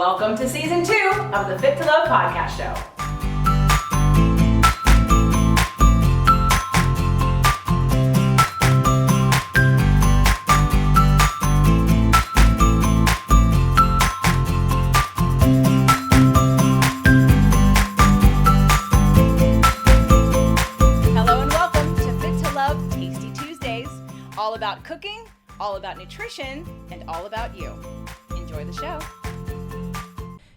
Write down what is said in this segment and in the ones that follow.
Welcome to season 2 of the Fit to Love podcast show. Hello and welcome to Fit to Love Tasty Tuesdays. All about cooking, all about nutrition, and all about you. Enjoy the show.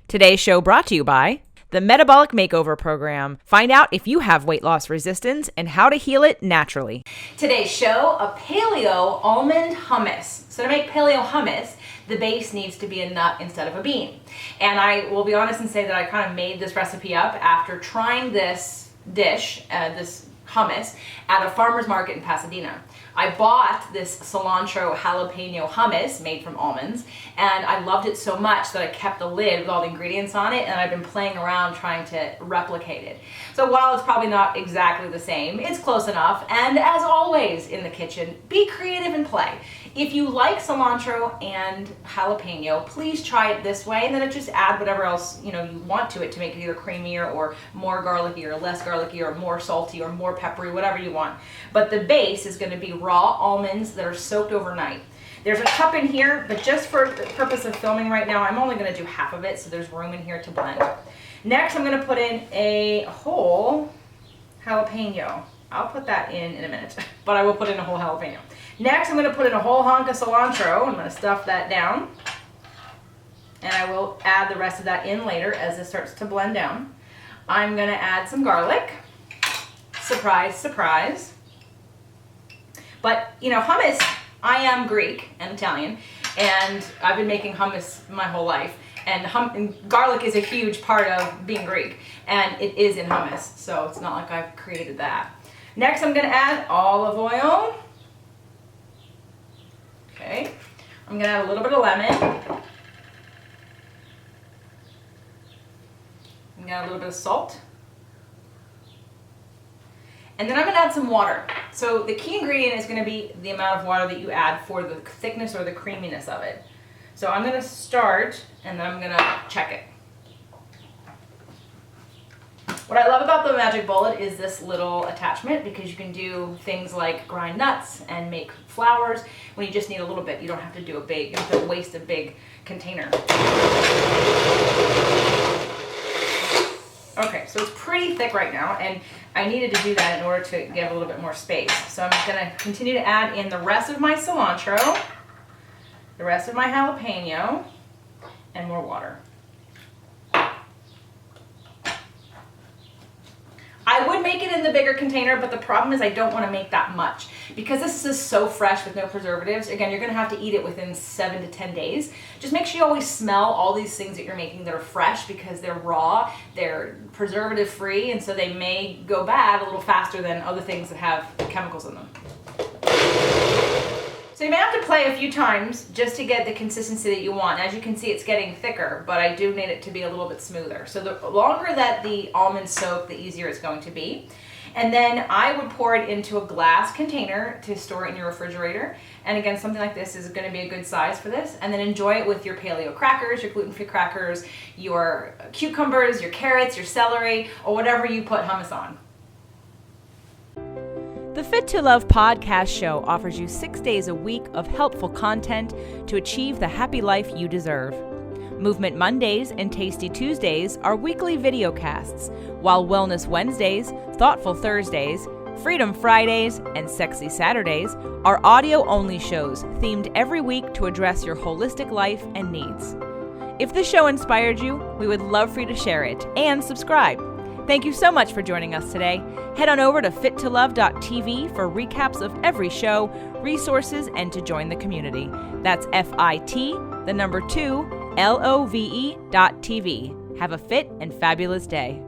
Today's show brought to you by the Metabolic Makeover Program. Find out if you have weight loss resistance and how to heal it naturally. Today's show, a paleo almond hummus. So to make paleo hummus, the base needs to be a nut instead of a bean. And I will be honest and say that I kind of made this recipe up after trying this dish, this hummus, at a farmer's market in Pasadena. I bought this cilantro jalapeno hummus made from almonds, and I loved it so much that I kept the lid with all the ingredients on it, and I've been playing around trying to replicate it. So while it's probably not exactly the same, it's close enough, and as always in the kitchen, be creative and play. If you like cilantro and jalapeno, please try it this way, and then just add whatever else you want to it to make it either creamier or more garlicky or less garlicky or more salty or more peppery, whatever you want. But the base is going to be raw almonds that are soaked overnight. There's a cup in here, but just for the purpose of filming right now, I'm only going to do half of it, so there's room in here to blend. Next, I'm going to put in a whole jalapeno. I'll put that in a minute, but I will put in a whole jalapeno. Next, I'm going to put in a whole hunk of cilantro. I'm going to stuff that down, and I will add the rest of that in later as this starts to blend down. I'm going to add some garlic. Surprise, surprise. But, hummus, I am Greek and Italian, and I've been making hummus my whole life. And garlic is a huge part of being Greek, and it is in hummus, so it's not like I've created that. Next, I'm going to add olive oil. Okay. I'm going to add a little bit of lemon. I'm going to add a little bit of salt. And then I'm going to add some water. So the key ingredient is going to be the amount of water that you add for the thickness or the creaminess of it. So I'm going to start, and then I'm going to check it. What I love about the Magic Bullet is this little attachment, because you can do things like grind nuts and make flours when you just need a little bit. You don't have to do you don't have to waste a big container. Okay, so it's pretty thick right now, and I needed to do that in order to get a little bit more space. So I'm going to continue to add in the rest of my cilantro, the rest of my jalapeno, and more water. I would make it in the bigger container, but the problem is I don't want to make that much. Because this is so fresh with no preservatives, again, you're going to have to eat it within 7 to 10 days. Just make sure you always smell all these things that you're making that are fresh, because they're raw, they're preservative free, and so they may go bad a little faster than other things that have chemicals in them. So you may have to play a few times just to get the consistency that you want. As you can see, it's getting thicker, but I do need it to be a little bit smoother. So the longer that the almonds soak, the easier it's going to be. And then I would pour it into a glass container to store it in your refrigerator. And again, something like this is going to be a good size for this. And then enjoy it with your paleo crackers, your gluten-free crackers, your cucumbers, your carrots, your celery, or whatever you put hummus on. The Fit to Love podcast show offers you 6 days a week of helpful content to achieve the happy life you deserve. Movement Mondays and Tasty Tuesdays are weekly videocasts, while Wellness Wednesdays, Thoughtful Thursdays, Freedom Fridays, and Sexy Saturdays are audio-only shows themed every week to address your holistic life and needs. If the show inspired you, we would love for you to share it and subscribe. Thank you so much for joining us today. Head on over to fittolove.tv for recaps of every show, resources, and to join the community. That's FIT, the number 2, LOVE.tv. Have a fit and fabulous day.